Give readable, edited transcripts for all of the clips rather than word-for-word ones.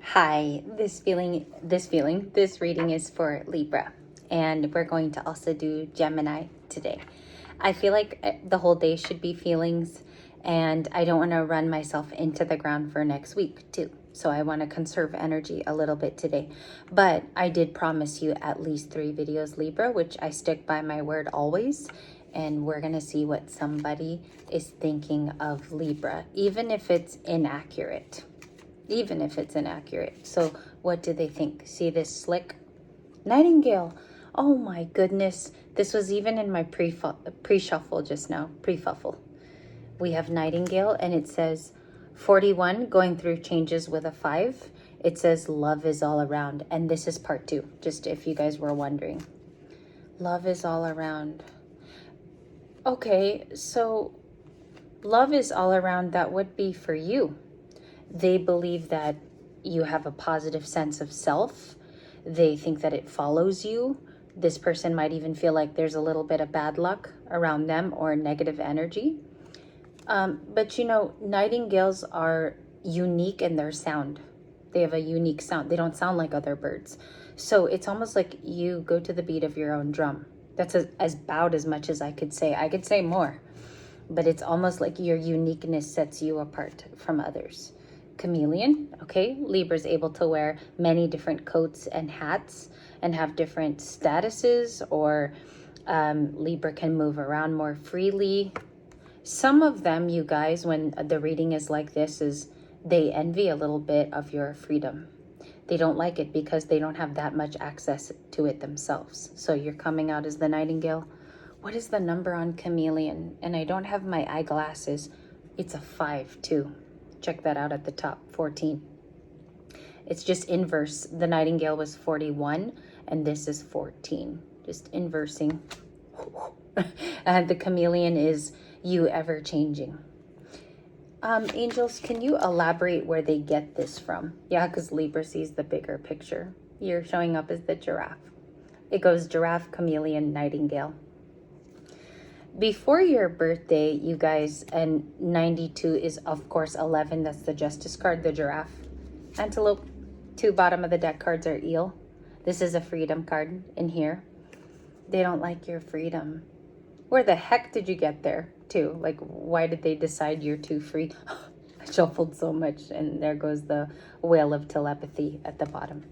Hi, this reading is for Libra, and we're going to also do Gemini today. I feel like the whole day should be feelings, and I don't want to run myself into the ground for next week too. So I want to conserve energy a little bit today. But I did promise you at least 3 videos, Libra, which I stick by my word always. And we're going to see what somebody is thinking of Libra, even if it's inaccurate. So what do they think? See this slick nightingale? Oh my goodness. This was even in my pre-shuffle just now, pre-fuffle. We have nightingale, and it says 41, going through changes with a 5. It says love is all around, and this is part 2, just if you guys were wondering. Love is all around. Okay, so love is all around, that would be for you. They believe that you have a positive sense of self. They think that it follows you. This person might even feel like there's a little bit of bad luck around them or negative energy. But you know, nightingales are unique in their sound. They have a unique sound. They don't sound like other birds. So it's almost like you go to the beat of your own drum. That's about as much as I could say. I could say more. But it's almost like your uniqueness sets you apart from others. Chameleon, okay? Libra's able to wear many different coats and hats and have different statuses, or Libra can move around more freely. Some of them, you guys, when the reading is like this, is they envy a little bit of your freedom. They don't like it because they don't have that much access to it themselves. So you're coming out as the nightingale. What is the number on chameleon? And I don't have my eyeglasses. It's a 5 too. Check that out at the top, 14. It's just inverse. The nightingale was 41 and this is 14. Just inversing. The chameleon is you ever changing. Angels, can you elaborate where they get this from? Yeah, because Libra sees the bigger picture. You're showing up as the giraffe. It goes giraffe, chameleon, nightingale. Before your birthday, you guys, and 92 is, of course, 11. That's the Justice card, the giraffe. Antelope, 2 bottom of the deck cards are eel. This is a freedom card in here. They don't like your freedom. Where the heck did you get there, too? Like, why did they decide you're too free? I shuffled so much, and there goes the whale of telepathy at the bottom.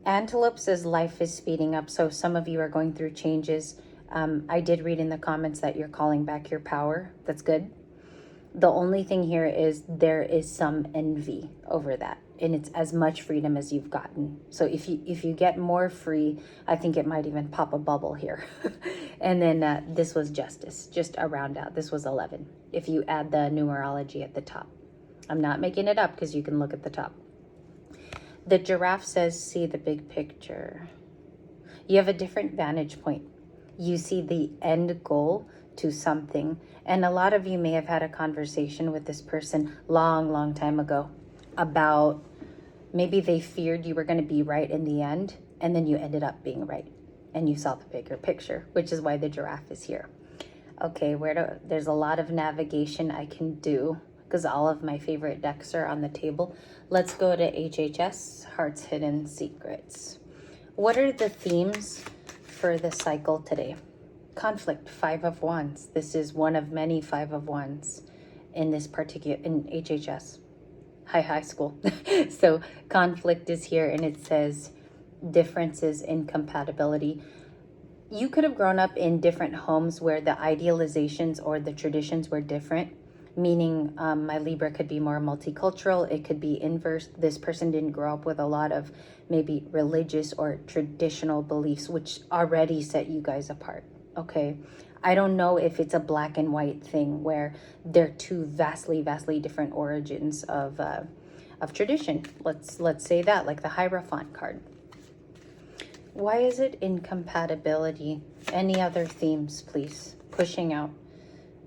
Antelope says life is speeding up, so some of you are going through changes. I did read in the comments that you're calling back your power. That's good. The only thing here is there is some envy over that, and it's as much freedom as you've gotten. So if you get more free, I think it might even pop a bubble here. And then this was justice, just a round out. This was 11, if you add the numerology at the top. I'm not making it up because you can look at the top. The giraffe says, see the big picture. You have a different vantage point. You see the end goal to something. And a lot of you may have had a conversation with this person long time ago about maybe they feared you were going to be right in the end, and then you ended up being right. And you saw the bigger picture, which is why the giraffe is here. Okay, there's a lot of navigation I can do, because all of my favorite decks are on the table. Let's go to HHS, Heart's Hidden Secrets. What are the themes for the cycle today? Conflict, 5 of Wands. This is one of many 5 of Wands in this particular, in HHS, high school. So conflict is here, and it says differences, incompatibility. You could have grown up in different homes where the idealizations or the traditions were different. Meaning my Libra could be more multicultural. It could be inverse. This person didn't grow up with a lot of maybe religious or traditional beliefs, which already set you guys apart. Okay, I don't know if it's a black and white thing where they're two vastly different origins of tradition. Let's say that, like the Hierophant card. Why is it incompatibility? Any other themes, please? Pushing out.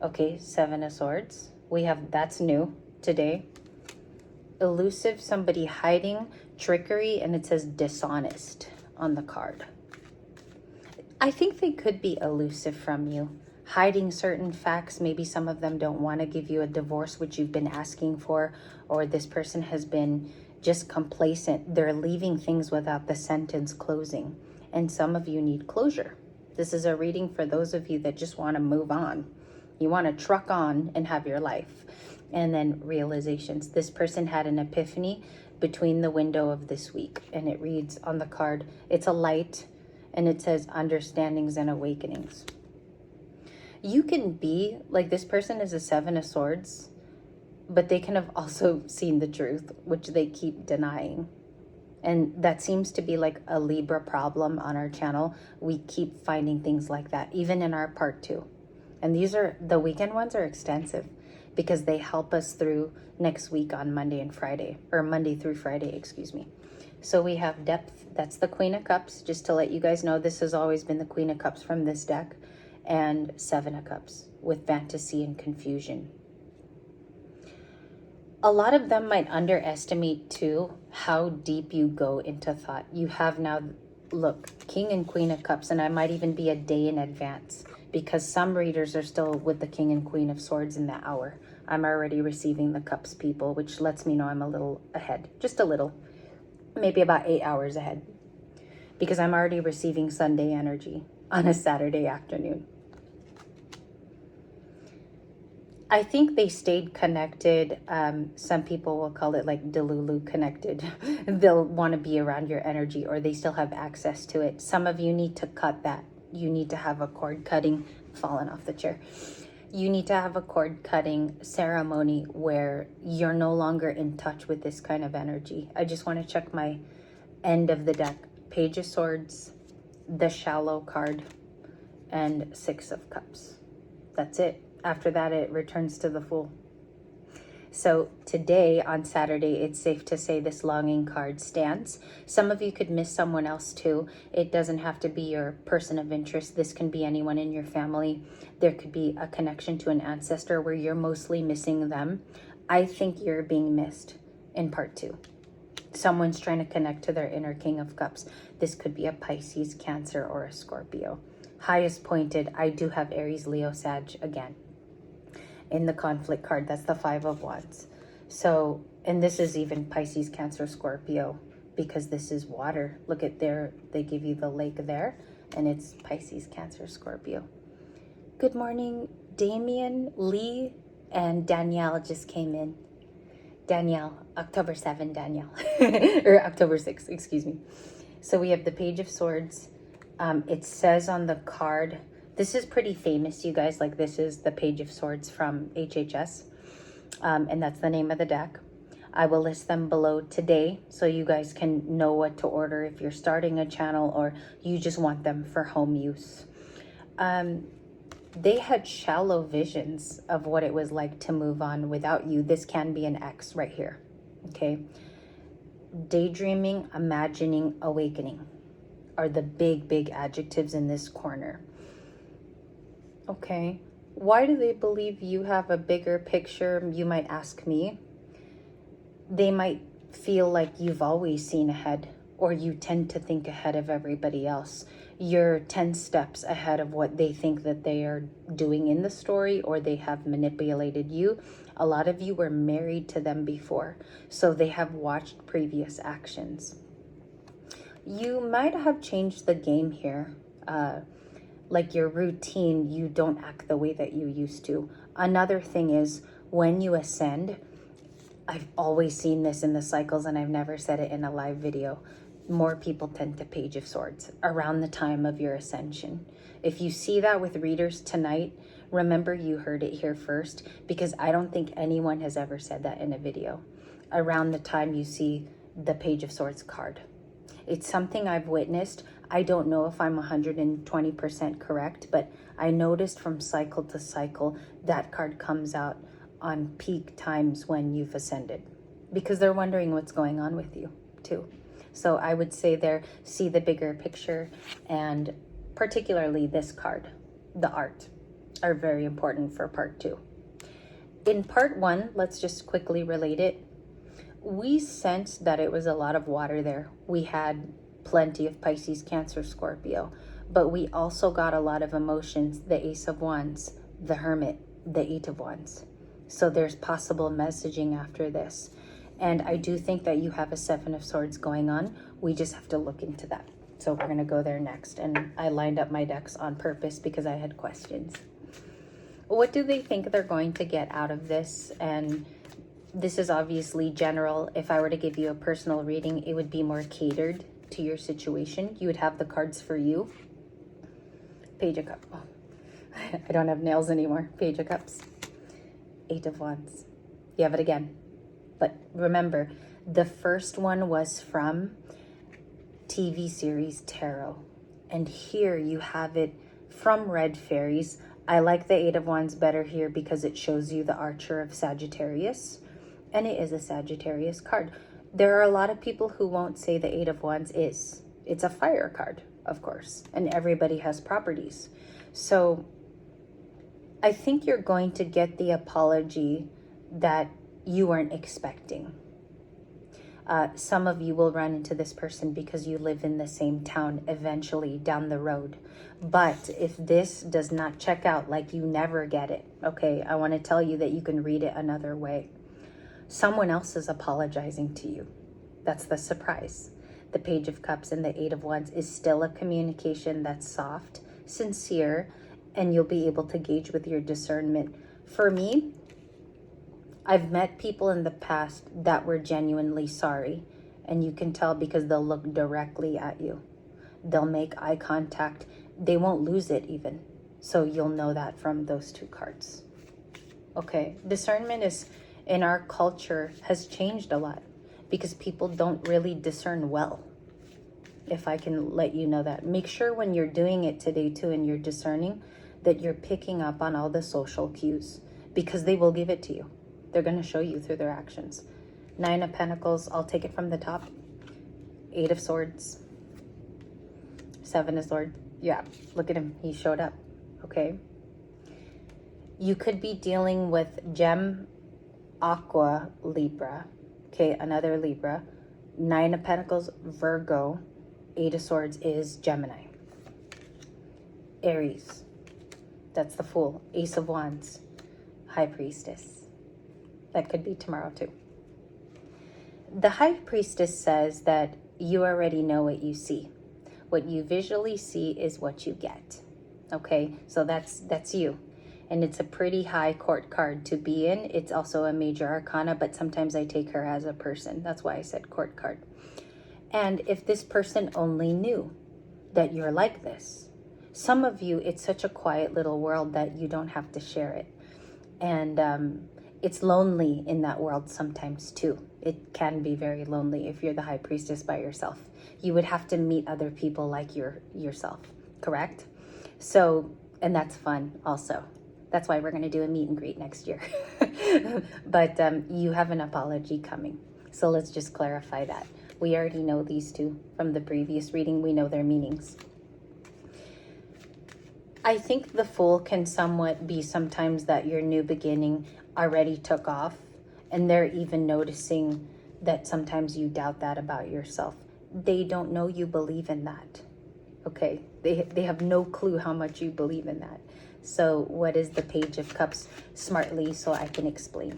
Okay, 7 of Swords. We have, that's new today. Elusive, somebody hiding, trickery, and it says dishonest on the card. I think they could be elusive from you, hiding certain facts. Maybe some of them don't want to give you a divorce, which you've been asking for, or this person has been just complacent. They're leaving things without the sentence closing. And some of you need closure. This is a reading for those of you that just want to move on. You want to truck on and have your life. And then realizations. This person had an epiphany between the window of this week. And it reads on the card, it's a light, and it says understandings and awakenings. You can be, like this person is a 7 of Swords, but they can have also seen the truth, which they keep denying. And that seems to be like a Libra problem on our channel. We keep finding things like that, even in our part 2. And these are, the weekend ones are extensive because they help us through next week on Monday and Friday, or Monday through Friday, excuse me. So we have depth, that's the Queen of Cups. Just to let you guys know, this has always been the Queen of Cups from this deck, and 7 of Cups with fantasy and confusion. A lot of them might underestimate too how deep you go into thought. You have now, look, King and Queen of Cups, and I might even be a day in advance because some readers are still with the King and Queen of Swords in the hour. I'm already receiving the Cups people, which lets me know I'm a little ahead, just a little, maybe about 8 hours ahead, because I'm already receiving Sunday energy on a Saturday afternoon. I think they stayed connected. Some people will call it like Delulu connected. They'll want to be around your energy, or they still have access to it. Some of you need to cut that. You need to have a cord cutting, fallen off the chair. You need to have a cord cutting ceremony where you're no longer in touch with this kind of energy. I just want to check my end of the deck. Page of Swords, the Shallow card, and 6 of Cups. That's it. After that, it returns to the Fool. So today, on Saturday, it's safe to say this longing card stands. Some of you could miss someone else too. It doesn't have to be your person of interest. This can be anyone in your family. There could be a connection to an ancestor where you're mostly missing them. I think you're being missed in part 2. Someone's trying to connect to their inner King of Cups. This could be a Pisces, Cancer, or a Scorpio. Highest pointed, I do have Aries, Leo, Sag again. In the conflict card, that's the 5 of Wands. So, and this is even Pisces, Cancer, Scorpio, because this is water. Look at there, they give you the lake there, and it's Pisces, Cancer, Scorpio. Good morning, Damien, Lee, and Danielle just came in. Danielle, October 7, Danielle, or October 6, excuse me. So we have the Page of Swords. It says on the card, this is pretty famous, you guys. Like, this is the Page of Swords from HHS. And that's the name of the deck. I will list them below today so you guys can know what to order if you're starting a channel or you just want them for home use. They had shallow visions of what it was like to move on without you. This can be an X right here, okay? Daydreaming, imagining, awakening are the big adjectives in this corner. Okay, why do they believe you have a bigger picture? You might ask me. They might feel like you've always seen ahead, or you tend to think ahead of everybody else. You're 10 steps ahead of what they think that they are doing in the story, or they have manipulated you. A lot of you were married to them before, so they have watched previous actions. You might have changed the game here. Like your routine, you don't act the way that you used to. Another thing is, when you ascend, I've always seen this in the cycles and I've never said it in a live video, more people tend to Page of Swords around the time of your ascension. If you see that with readers tonight, remember you heard it here first, because I don't think anyone has ever said that in a video. Around the time you see the Page of Swords card. It's something I've witnessed. I don't know if I'm 120% correct, but I noticed from cycle to cycle that card comes out on peak times when you've ascended, because they're wondering what's going on with you too. So I would say there, see the bigger picture, and particularly this card, the art, are very important for part 2. In part 1, let's just quickly relate it. We sensed that it was a lot of water there. We had plenty of Pisces, Cancer, Scorpio, But we also got a lot of emotions, the Ace of Wands, the Hermit, the Eight of Wands. So there's possible messaging after this. And I do think that you have a Seven of Swords going on. We just have to look into that. So we're going to go there next. And I lined up my decks on purpose because I had questions. What do they think they're going to get out of this? And this is obviously general. If I were to give you a personal reading, it would be more catered to your situation. You would have the cards for you. Page of Cups. Oh, I don't have nails anymore. Page of Cups. Eight of Wands. You have it again. But remember, the first one was from TV series Tarot. And here you have it from Red Fairies. I like the Eight of Wands better here because it shows you the Archer of Sagittarius. And it is a Sagittarius card. There are a lot of people who won't say the Eight of Wands is. It's a fire card, of course. And everybody has properties. So I think you're going to get the apology that you weren't expecting. Some of you will run into this person because you live in the same town eventually down the road. But if this does not check out, like, you never get it, okay, I want to tell you that you can read it another way. Someone else is apologizing to you. That's the surprise. The Page of Cups and the Eight of Wands is still a communication that's soft, sincere, and you'll be able to gauge with your discernment. For me, I've met people in the past that were genuinely sorry, and you can tell because they'll look directly at you. They'll make eye contact. They won't lose it even. So you'll know that from those two cards. Okay, discernment is, in our culture, has changed a lot because people don't really discern well. If I can let you know that. Make sure when you're doing it today too and you're discerning that you're picking up on all the social cues because they will give it to you. They're going to show you through their actions. Nine of Pentacles, I'll take it from the top. Eight of Swords. Seven of Swords. Yeah, look at him. He showed up. Okay. You could be dealing with Gem, Aqua, Libra. Okay, another Libra. Nine of Pentacles, Virgo. Eight of Swords is Gemini. Aries. That's the Fool. Ace of Wands. High Priestess. That could be tomorrow too. The High Priestess says that you already know what you see. What you visually see is what you get. Okay, so that's you. And it's a pretty high court card to be in. It's also a major arcana, but sometimes I take her as a person. That's why I said court card. And if this person only knew that you're like this, some of you, it's such a quiet little world that you don't have to share it. And it's lonely in that world sometimes too. It can be very lonely if you're the High Priestess by yourself. You would have to meet other people like yourself, correct? So, and that's fun also. That's why we're going to do a meet and greet next year. But you have an apology coming. So let's just clarify that. We already know these two from the previous reading. We know their meanings. I think the Fool can somewhat be sometimes that your new beginning already took off, and they're even noticing that sometimes you doubt that about yourself. They don't know you believe in that. Okay, they have no clue how much you believe in that. So what is the Page of Cups? Smartly, so I can explain.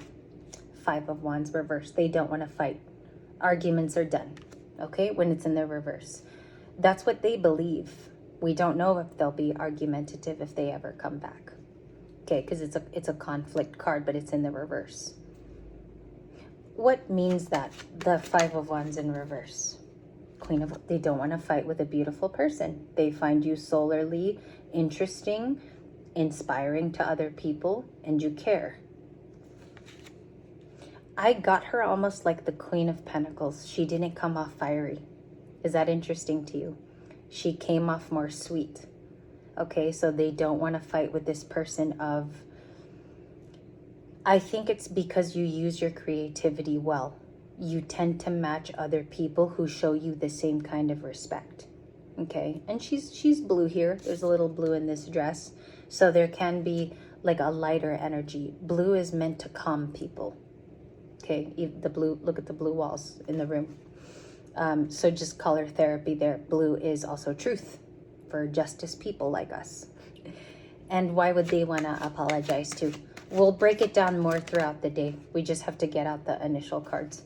Five of Wands reverse. They don't want to fight. Arguments are done. Okay, when it's in the reverse. That's what they believe. We don't know if they'll be argumentative if they ever come back. Okay, because it's a conflict card, but it's in the reverse. What means that? The Five of Wands in reverse. Queen of, they don't want to fight with a beautiful person. They find you solarly interesting, inspiring to other people, and you care. I got her almost like the Queen of Pentacles. She didn't come off fiery. Is that interesting to you? She came off more sweet. Okay, so they don't want to fight with this person of... I think it's because you use your creativity well. You tend to match other people who show you the same kind of respect. Okay, and she's blue here. There's a little blue in this dress. So there can be like a lighter energy. Blue is meant to calm people. Okay, the blue, look at the blue walls in the room. So just color therapy there. Blue is also truth. for justice people like us. And why would they want to apologize too? We'll break it down more throughout the day. We just have to get out the initial cards.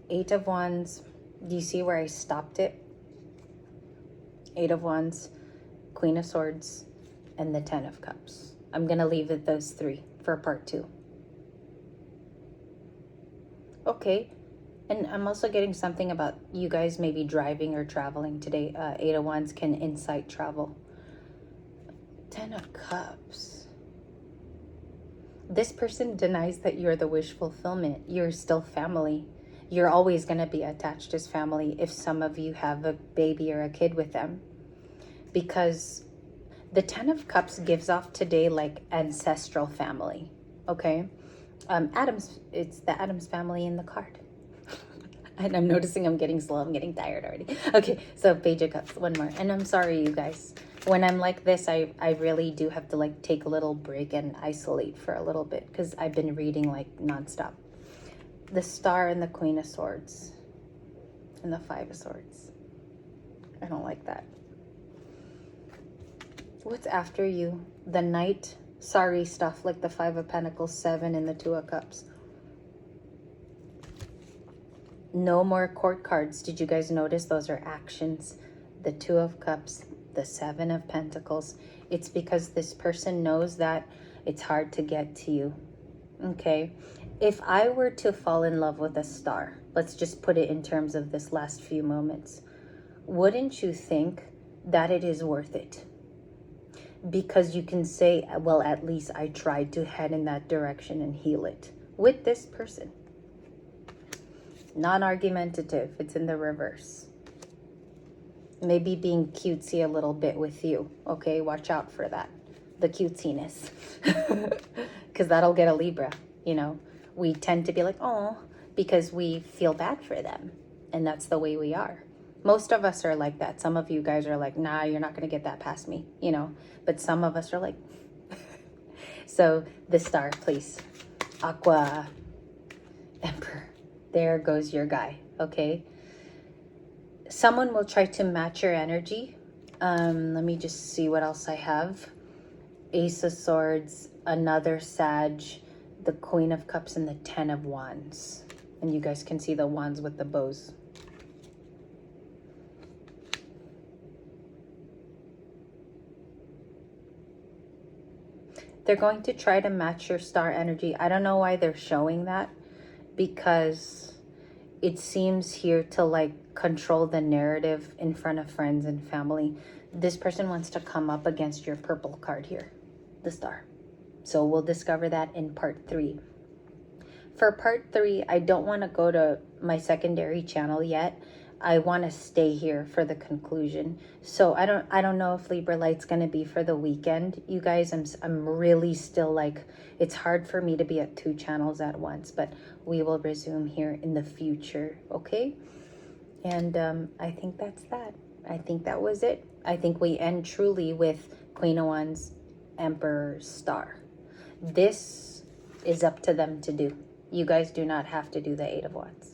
8 of Wands. Do you see where I stopped it? 8 of Wands, Queen of Swords, and the 10 of Cups. I'm going to leave it those 3 for part 2. Okay. And I'm also getting something about you guys maybe driving or traveling today. 8 of Wands can incite travel. 10 of Cups. This person denies that you're the wish fulfillment. You're still family. You're always going to be attached as family if some of you have a baby or a kid with them. Because the 10 of Cups gives off today like ancestral family. Okay? It's the Adams family in the card. And I'm noticing I'm getting slow. I'm getting tired already. Okay, so Page of Cups, one more. And I'm sorry, you guys. When I'm like this, I really do have to like take a little break and isolate for a little bit because I've been reading like nonstop. The Star and the Queen of Swords. And the 5 of Swords. I don't like that. What's after you? The Knight. Sorry stuff like the 5 of Pentacles, 7, and the 2 of Cups. No more court cards. Did you guys notice those are actions? The 2 of Cups, the 7 of Pentacles. It's because this person knows that it's hard to get to you. Okay? If I were to fall in love with a star, let's just put it in terms of this last few moments, wouldn't you think that it is worth it? Because you can say, well, at least I tried to head in that direction and heal it with this person. Non-argumentative, it's in the reverse. Maybe being cutesy a little bit with you. Okay, watch out for that. The cutesiness. Because that'll get a Libra, you know. We tend to be like, oh, because we feel bad for them. And that's the way we are. Most of us are like that. Some of you guys are like, nah, you're not going to get that past me, you know. But some of us are like, so the Star, please. Aqua, Emperor. There goes your guy, okay? Someone will try to match your energy. Let me just see what else I have. Ace of Swords, another Sag, the Queen of Cups, and the 10 of Wands. And you guys can see the wands with the bows. They're going to try to match your star energy. I don't know why they're showing that, because it seems here to like control the narrative in front of friends and family. This person wants to come up against your purple card here, the Star. So we'll discover that in part 3. For part 3, I don't want to go to my secondary channel yet. I want to stay here for the conclusion. So I don't know if Libra Light's going to be for the weekend. You guys, I'm really still like, it's hard for me to be at 2 channels at once, but we will resume here in the future, okay? And I think that's that. I think that was it. I think we end truly with Queen of Wands, Emperor, Star. This is up to them to do. You guys do not have to do the 8 of Wands.